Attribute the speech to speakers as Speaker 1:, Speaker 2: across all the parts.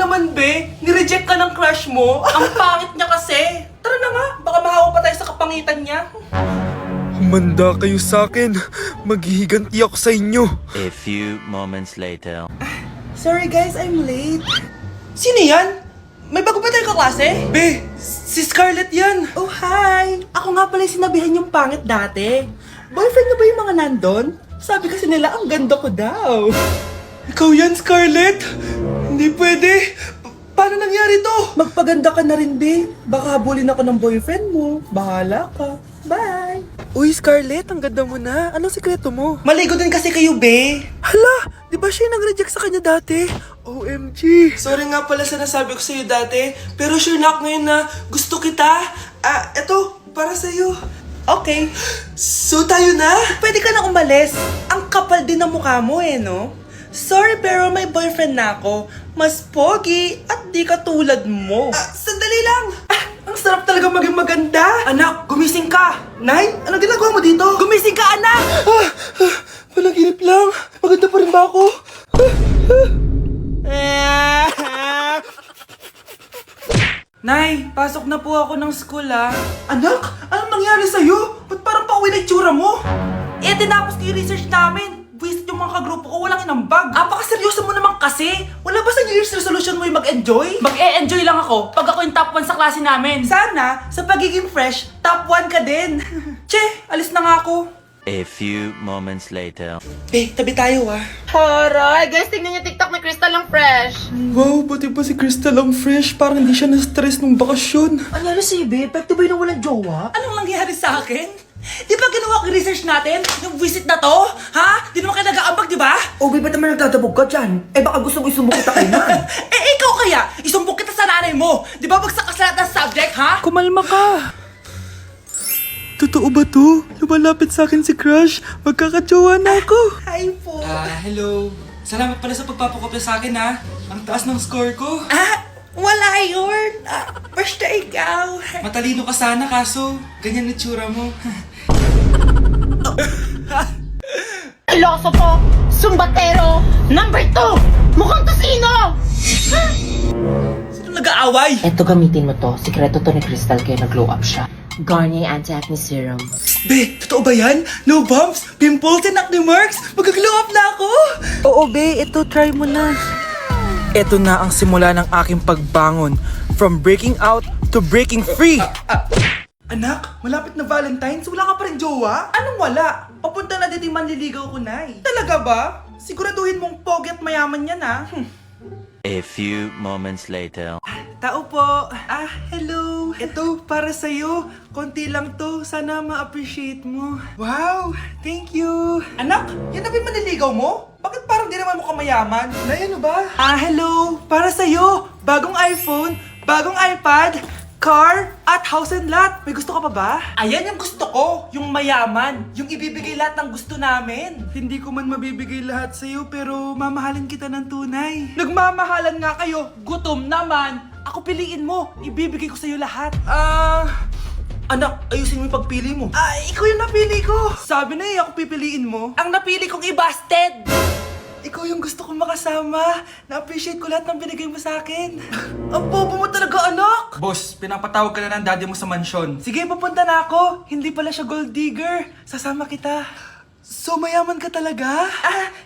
Speaker 1: naman, be? Nireject ka ng crush mo? Ang pangit niya kasi. Tara na nga, baka mahawa pa tayo sa kapangitan niya.
Speaker 2: Humanda kayo sa akin. Maghihiganti ako sa inyo.
Speaker 3: A few moments later.
Speaker 1: Sorry guys, I'm late. Sino yan? May bago ba tayong kaklase? Be, si Scarlett yan. Oh, hi. Ako nga pala yung sinabihan yung pangit dati. Boyfriend na ba yung mga nandun? Sabi kasi nila, ang ganda ko daw. Ikaw yan, Scarlett? Hindi pwede. Paano nangyari to? Magpaganda ka na rin, be. Baka habulin ako ng boyfriend mo. Bahala ka. Bye.
Speaker 2: Uy, Scarlett, ang ganda mo na. Anong sikreto mo?
Speaker 1: Maligo din kasi kayo, be.
Speaker 2: Hala, di ba siya yung nag-reject sa kanya dati? OMG.
Speaker 1: Sorry nga pala sa nasabi ko sa'yo dati. Pero sure na ako ngayon na gusto kita. Eto, para sa'yo. Okay. So tayo na? Pwede ka na umalis. Ang kapal din ng mukha mo no? Sorry pero may boyfriend na ako. Mas pogi at di katulad mo. Sandali lang. Ang sarap talaga maging maganda. Anak, gumising ka. Nay, ano ginagawa mo dito? Gumising ka, anak! Panaginip lang. Maganda pa rin ba ako? Nay, pasok na po ako ng school Anak, anong nangyari sa'yo? Ba't parang pauwi na itsura mo? Tinapos ko yung research namin. Visit yung mga kagrupo ko, walang inambag. Apaka-seryoso mo naman kasi. Wala ba sa New Year's resolution mo yung mag-enjoy? Mag-e-enjoy lang ako pag ako yung top 1 sa klase namin. Sana, sa pagiging fresh, top 1 ka din. Che, alis na nga ako.
Speaker 3: A few moments later.
Speaker 1: Tabi tayo
Speaker 4: Horay! Guys, tingnan niyo TikTok ni Crystal ang fresh.
Speaker 1: Wow, pati pa si Crystal ang fresh. Parang hindi siya na-stress nung bakasyon.
Speaker 5: Anyari si Ibe? Pwede ba yun walang jowa?
Speaker 1: Anong nangyari sa akin? Di ba ginawa ko yung research natin? Yung visit na to? Ha? Di naman kayo nag-aambag, di ba?
Speaker 5: O, ba't naman nagdadabog ka dyan? Baka gusto mo isumbok kita kay Nan.
Speaker 1: Ikaw kaya? Isumbok kita sa nanay mo. Di ba bagsak ka sa lahat ng subject, ha?
Speaker 2: Kumalma ka. Totoo ba to? Lumalapit sa akin si Crush. Magkakajowa na ako.
Speaker 1: Hi po.
Speaker 6: Hello. Salamat pala sa pagpapakopya sa akin Ang taas ng score ko.
Speaker 1: Wala yun. Basta ikaw.
Speaker 6: Matalino ka sana kaso ganyan itsura mo.
Speaker 4: Iloso Sumbatero, number 2! Mukhang tosino!
Speaker 1: Sino nag-aaway?
Speaker 5: Eto, gamitin mo to. Sikreto to ni Crystal kaya nag-glow up siya. Garnier Anti-Acne Serum.
Speaker 1: Be, totoo ba yan? No bumps, pimples, and acne marks? Mag-glow up na ako!
Speaker 2: Oo, be. Ito, try mo na. Ito na ang simula ng aking pagbangon. From breaking out to breaking free.
Speaker 1: Anak, malapit na Valentine's, wala ka pa rin jowa? Anong wala? Papunta na dito yung manliligaw ko, Nay. Talaga ba? Siguraduhin mong pogi at mayaman yan,
Speaker 3: A few moments later.
Speaker 1: Tao po. Hello. Ito, para sa'yo. Konti lang to. Sana ma-appreciate mo. Wow, thank you. Anak, yan na ba yung manliligaw mo? Bakit parang di naman mo kamayaman? Nay, ano ba? Hello. Para sa'yo. Bagong iPhone, bagong iPad, car, at house and lot. May gusto ka pa ba? Ayan yung gusto ko. Yung mayaman. Yung ibibigay lahat ng gusto namin. Hindi ko man mabibigay lahat sa'yo, pero mamahalin kita ng tunay. Nagmamahalan nga kayo. Gutom naman. Ako piliin mo. Ibibigay ko sa'yo lahat. Anak, ayusin mo yung pagpili mo. Ikaw yung napili ko. Sabi na ako pipiliin mo. Ang napili kong i-busted. Ikaw yung gusto kong makasama. Na-appreciate ko lahat ng binigay mo sa akin. Ang bobo mo talaga, anak! Boss, pinapatawag ka na ng daddy mo sa mansyon. Sige, papunta na ako. Hindi pala siya gold digger. Sasama kita. So, mayaman ka talaga?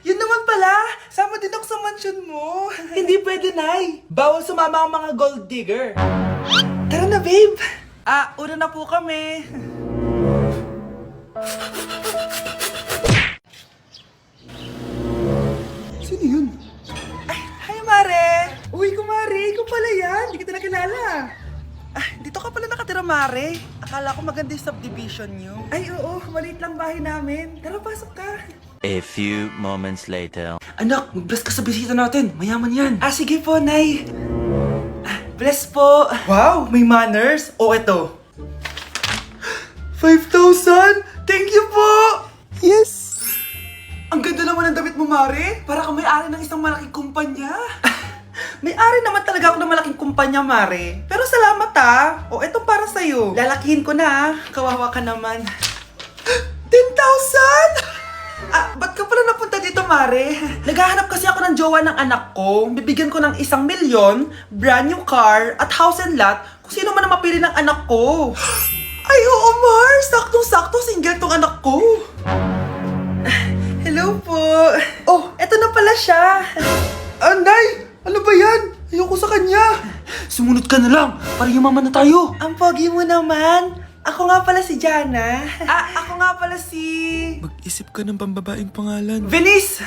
Speaker 1: Yun naman pala. Sama din ako sa mansyon mo. Hindi pwede, Nay. Bawal sumama ang mga gold digger. Tara na, babe. Una na po kami. Sino yun? Hi, Mare! Uy, kumare, ikaw pala yan. Hindi kita nakilala. Dito ka pala nakatira, Mare. Akala ko maganda yung subdivision nyo. Ay, oo. Maliit lang bahay namin. Tara, pasok ka.
Speaker 3: A few moments later.
Speaker 1: Anak, mag-bless ka sa bisita natin. Mayaman yan. Sige po, Nay. Bless po. Wow, may manners. Eto. 5,000! Thank you po!
Speaker 2: Yes!
Speaker 1: Ang ganda naman ng damit mo, Mare. Para kang may-ari ng isang malaking kumpanya. May-ari naman talaga ako ng malaking kumpanya, Mare. Pero salamat etong para sa'yo. Lalakihin ko na Kawawa ka naman. 10,000! Ba't ka pala napunta dito,
Speaker 2: Mare. Naghahanap kasi ako ng jowa ng anak ko. Bibigyan ko ng 1,000,000, brand new car, at house and lot kung sino man ang mapili ng anak ko. Ay, oo, Mar! Saktong-sakto, single tong anak ko. Hello po. Oh, eto na pala siya.
Speaker 1: Nay! Ano ba yan? Ayoko sa kanya.
Speaker 2: Sumunod ka na lang, para yumaman na tayo.
Speaker 1: Ang pogi mo naman. Ako nga pala si Jana. Ako nga pala si...
Speaker 2: Mag-isip ka ng pambabaeng pangalan.
Speaker 1: Venice!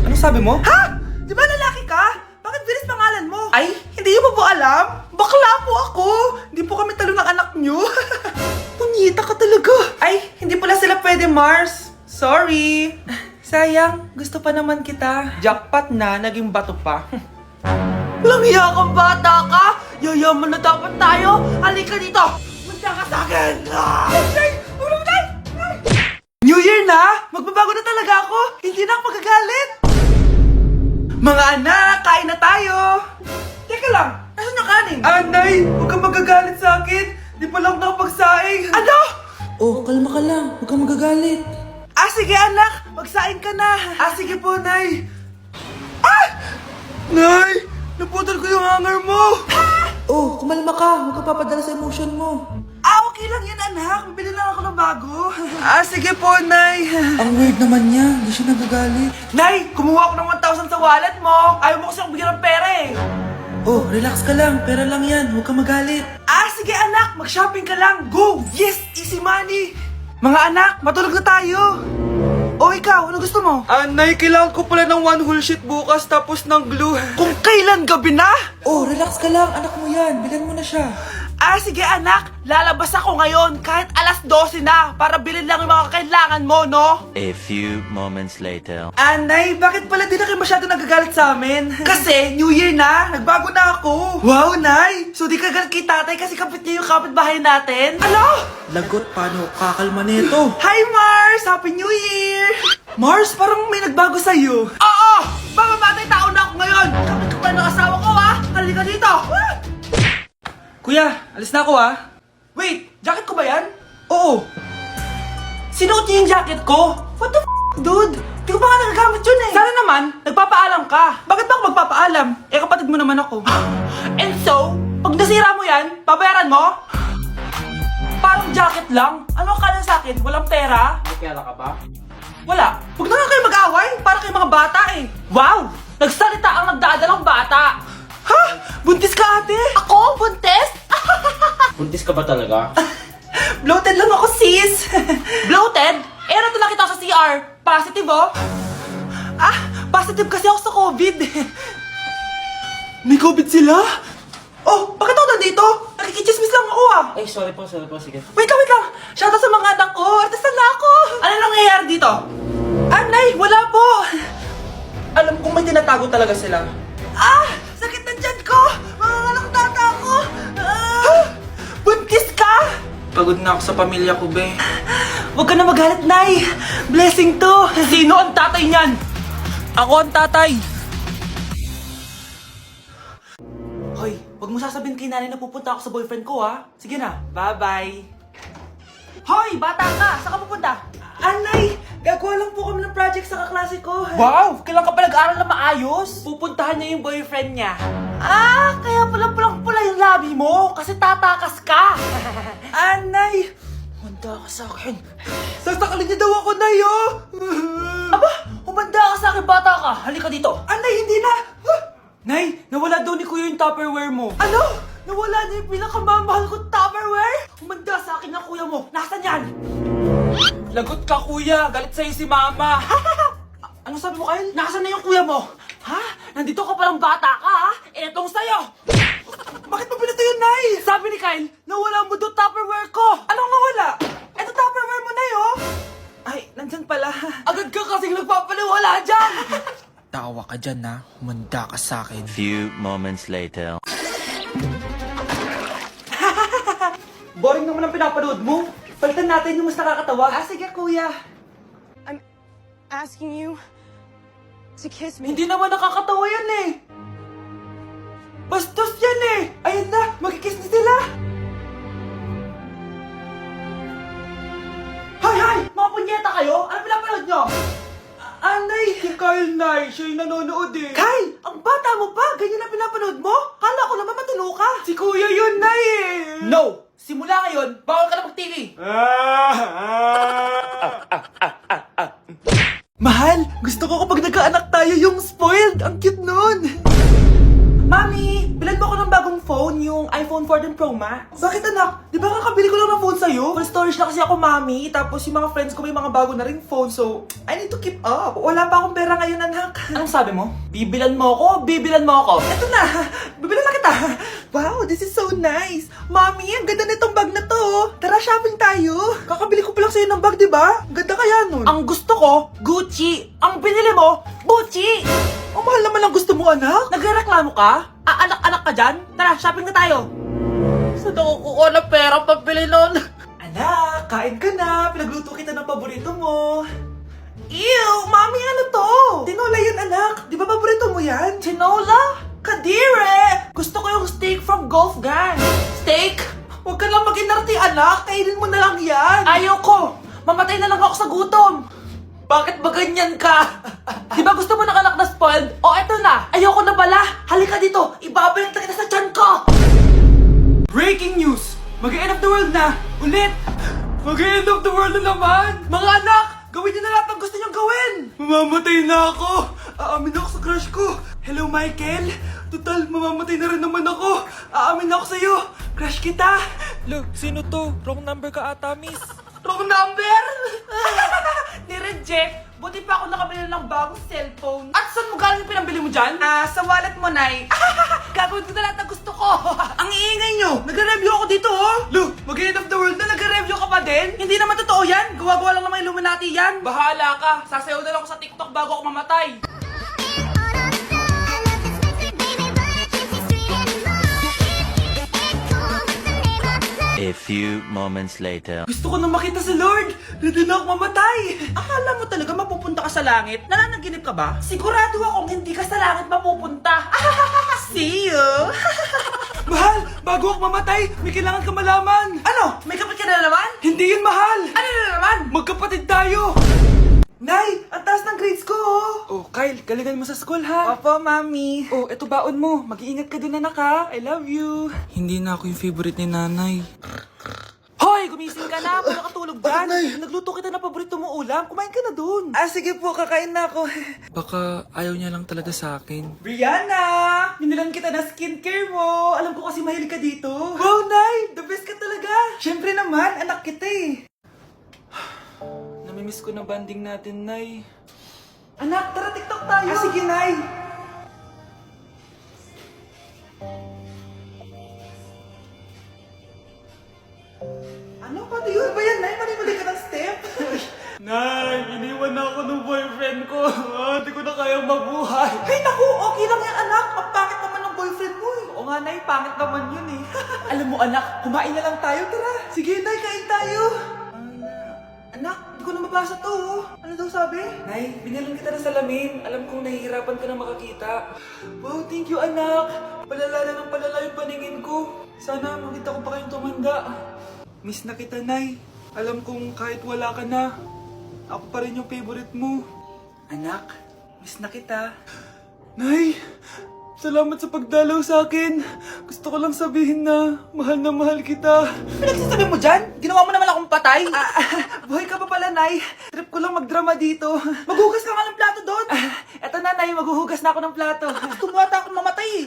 Speaker 1: Ano sabi mo? Ha? Di ba lalaki ka? Bakit Venice pangalan mo? Ay, hindi mo po alam? Bakla po ako! Hindi po kami talo ng anak nyo. Punyita ka talaga. Ay, hindi pala sila pwede, Mars. Sorry. Sayang, gusto pa naman kita. Jackpot na, naging bato pa.
Speaker 2: Walang hiya kang bata ka! Yayaman na dapat tayo! Halika dito! Munta ka sa akin!
Speaker 1: New Year na! Magbabago na talaga ako! Hindi na ako magagalit! Mga anak, kain na tayo! Teka lang, nasan yung kanin? Nay, huwag kang magagalit sa akin! Di pa lang nakapagsaing! Ano?
Speaker 2: Oh, kalma ka lang. Huwag kang magagalit.
Speaker 1: Sige anak, magsaing ka na! Sige po, Nay! Nay! Naputol ko yung hanger mo!
Speaker 2: Oh, kumalma ka. Huwag ka papadala sa emotion mo.
Speaker 1: Okay lang yan, anak! Bibili lang ako ng bago! Sige po, Nay!
Speaker 2: Ang weird naman niya. Hindi siya nagagalit.
Speaker 1: Nay, kumuha ako ng 1,000 sa wallet mo! Ayaw mo kasi akong bigyan ng pera eh!
Speaker 2: Oh, relax ka lang. Pera lang yan. Huwag kang magalit.
Speaker 1: Sige anak, mag-shopping ka lang! Go! Yes! Easy money! Mga anak, matulog na tayo! O ikaw, ano gusto mo? Nay, kailangan ko pala ng 1 whole sheet bukas tapos ng glue. Kung kailan gabi na?
Speaker 2: Oh, relax ka lang. Anak mo yan. Bilan mo na siya.
Speaker 1: Sige anak, lalabas ako ngayon kahit alas 12 na para bilhin lang yung mga kailangan mo, no?
Speaker 3: A few moments later.
Speaker 1: Nay, bakit pala di na kayo masyado nagagalit sa amin? Kasi, New Year na, nagbago na ako. Wow, Nay! So di ka galit kay tatay kasi kapit niya yung kapitbahay natin? Ano?
Speaker 2: Lagot, paano kakalma nito?
Speaker 1: Hi, Mars! Happy New Year! Mars, parang may nagbago sa'yo. Oo! Mamamatay tao na ako ngayon! Kapit ko pa ng asawa ko, ha? Halika dito! Kuya, alis na ako, ha? Wait, jacket ko ba yan? Oo. Sinuot niyo yung jacket ko? What the dude? Di ko pa nga nagagamit yun eh. Sana naman, nagpapaalam ka. Bakit ba ako magpapaalam? Kapatid mo naman ako. And so, pag nasira mo yan, babayaran mo? Parang jacket lang? Ano akala sa akin? Walang pera?
Speaker 2: May pera ka ba?
Speaker 1: Wala. Huwag na nga kayo mag-away. Para kayo mga bata eh. Wow! Nagsalita ang nagdadalang bata. Ha? Buntis ka, ate? Ako? Buntis?
Speaker 2: Buntis ka ba talaga?
Speaker 1: Bloated lang ako, sis. Bloated? Ano to nakita ko sa CR? Positive, oh. Positive kasi ako sa COVID. May COVID sila? Oh, bakit ako nandito? Nakikichismis lang ako, ah.
Speaker 2: Ay, sorry po. Sige.
Speaker 1: Wait lang. Shoutout sa mga anak ko. Artista na ako. Ano nangyayari dito? Nay, wala po. Alam kong may tinatago talaga sila. Sakit na dyan ko. Mangangalak tata ako. Buntis ka?
Speaker 2: Pagod na ako sa pamilya ko, be.
Speaker 1: Huwag ka na magalit, Nay. Blessing to. Sino ang tatay niyan?
Speaker 2: Ako ang tatay.
Speaker 1: Hoy, huwag mo sasabihin kay nanay na pupunta ako sa boyfriend ko, ha? Sige na, bye-bye. Hoy, bata ka! Saan ka pupunta? Anay, gagawa lang po kami ng project sa kaklase ko. Wow! Kailan ka pa nag-aaral na maayos? Pupuntahan niya yung boyfriend niya. Kaya pala pulang-pula yung labi mo kasi tatakas ka. Anay, humanda ka sa akin. Sasakalin niya daw ako, Nay, oh! Aba, humanda ka sa akin, bata ka. Halika dito. Anay, hindi na. Nay, nawala daw ni Kuya yung Tupperware mo. Ano? Nawala na yung pinakamamahal kong Tupperware? Humanda sa akin ng kuya mo. Nasaan yan? Lagot ka, kuya. Galit sa'yo si mama. Ano sabi mo, Kyle? Nasaan na yung kuya mo? Ha? Nandito ka palang bata ka, ha? Etong sa'yo. Bakit mo pinato yun, Nay? Sabi ni Kyle, nawala mo doon Tupperware ko. Anong nawala? Eto Tupperware mo, Nay, oh. Ay, nandyan pala. Agad ka kasing nagpapaliwala dyan.
Speaker 2: Tawa ka dyan, ha? Humanda ka sa akin.
Speaker 3: Few moments later.
Speaker 1: Boring naman ang pinapanood mo. Palitan natin yung mas nakakatawa. Sige, kuya.
Speaker 7: I'm asking you to kiss me.
Speaker 1: Hindi naman nakakatawa yan eh. Bastos yan eh. Ayun na, magkikiss na sila. Hay! Mga punyeta kayo? Ano pinapanood nyo? Anay, kaya
Speaker 2: Dahil Nay, siya yung nanonood eh. Kyle, ang bata mo pa? Ganyan na pinapanood mo? Kala ko naman matino ka. Si Kuya yun, Nay eh. No! Simula ngayon, bawal ka na mag-TV. Mahal, gusto ko kapag nagkaanak tayo yung spoiled. Ang cute nun. Mami, bilan mo ako ng bagong phone, yung iPhone 14 Pro Max. Bakit anak? Di ba kakabili ko lang ng phone sa'yo? Full storage na kasi ako, Mami. Tapos yung mga friends ko may mga bago na ring phone, so I need to keep up. Wala pa akong pera ngayon, anak. Anong sabi mo? Bibilan mo ako? Bibilan mo ako? Eto na, bibilan na kita. Wow, this is so nice. Mami, ang ganda nitong bag na to. Tara, shopping tayo. Kakabili ko pa lang sa'yo ng bag, di ba? Ang ganda kaya nun. Ang gusto ko, Gucci. Ang binili mo, Gucci. Ang mahal naman ang gusto mo, anak. Nagrereklamo ka? Anak-anak ka dyan? Tara, shopping na tayo. Saan ako kukuha ng pera pambili nun? Anak, kain ka na. Pinagluto kita ng paborito mo. Ew, Mami, ano to? Tinola yun, anak. Di ba paborito mo yan? Tinola? Kadire! Gusto ko yung steak from Golf Gang. Steak? Huwag ka lang mag-inarti, anak. Kainin mo na lang yan. Ayoko. Mamatay na lang ako sa gutom. Bakit ba ganyan ka? Di ba gusto mo ng anak na spoiled? O eto na, ayoko na pala. Halika dito, ibabayang kita sa tiyan ko. Breaking news! Mag-end of the world na! Ulit! Mag-end of the world na naman! Mga anak, gawin niyo na lahat ng gusto niyong gawin! Mamamatay na ako! Aamin ako sa crush ko! Hello, Michael! Total, mamamatay na rin naman ako! Aamin ako sa'yo! Crush kita!
Speaker 6: Look, sino to? Wrong number ka ata, miss.
Speaker 2: Wrong number! Ni-reject. Buti pa ako nakabili ng bagong cellphone. At saan mo galing yung pinambili mo dyan? Sa wallet mo, Nay. Gagawin ko na lahat ng gusto ko. Ang iingay nyo. Nag-review ako dito, oh. Lu, mag-end of the world na nag-review ka pa din? Hindi naman totoo yan. Gawa-gawa lang naman Illuminati yan. Bahala ka. Sasayaw na lang ako sa TikTok bago ako mamatay.
Speaker 3: A few moments later.
Speaker 2: Gusto ko na makita si Lord! Ready na ako mamatay! Akala mo talaga mapupunta ka sa langit? Nananaginip ka ba? Sigurado akong hindi ka sa langit mapupunta! See you! Mahal! Bago ako mamatay, may kailangan ka malaman! Ano? May kapit ka na naman? Hindi yun, mahal! Ano na naman? Magkapatid tayo! Nay! Ang taas ng grades ko, oh!
Speaker 6: Oh, Kyle, galingan mo sa school, ha?
Speaker 2: Opo, Mami!
Speaker 6: Oh, eto baon mo. Mag-iingat ka dun, anak, ha? I love you. Hindi na ako yung favorite ni nanay.
Speaker 2: Hoy! Gumising ka na! Puro katulog dyan! Nagluto kita na paborito mo ulam. Kumain ka na dun! Sige po, kakain na ako.
Speaker 6: Baka ayaw niya lang talaga sa akin.
Speaker 2: Brianna! Binilan kita na skincare mo! Alam ko kasi mahilig ka dito. Wow, Nay! The best ka talaga! Siyempre naman, anak kita eh.
Speaker 6: Namimiss ko na banding natin, Nay.
Speaker 2: Anak, tara TikTok tayo! Sige, Nay! Ano? Paano yun ba yan, Nay? Mali-mali ka ng step?
Speaker 6: Nay, iniwan na ako ng boyfriend ko. Hindi ko na kayang mabuhay.
Speaker 2: Ay, naku! Okay lang yan, anak! Ang pangit naman ng boyfriend mo eh. Oo nga, Nay. Pangit naman yun eh. Alam mo, anak, kumain na lang tayo. Tara! Sige, Nay, kain tayo! Anak, hindi ko na mabasa to. Oh. Ano daw sabi?
Speaker 6: Nay, binilan kita ng salamin. Alam kong nahihirapan ka na makakita.
Speaker 2: Wow, thank you, anak.
Speaker 6: Palala na ng palala yung paningin ko. Sana makita ko pa kayong tumanda. Miss na kita, Nay. Alam kong kahit wala ka na, ako pa rin yung favorite mo.
Speaker 2: Anak, miss na kita.
Speaker 6: Nay, salamat sa pagdalaw sa akin. Gusto ko lang sabihin na mahal kita.
Speaker 2: Pinagsasabi mo dyan? Ginawa mo naman akong patay? Buhay ka pa pala, Nay. Trip ko lang magdrama dito. Maghugas ka nga ng plato doon. Eto na, Nay. Maghuhugas na ako ng plato. Gusto mo ata akong mamatay eh.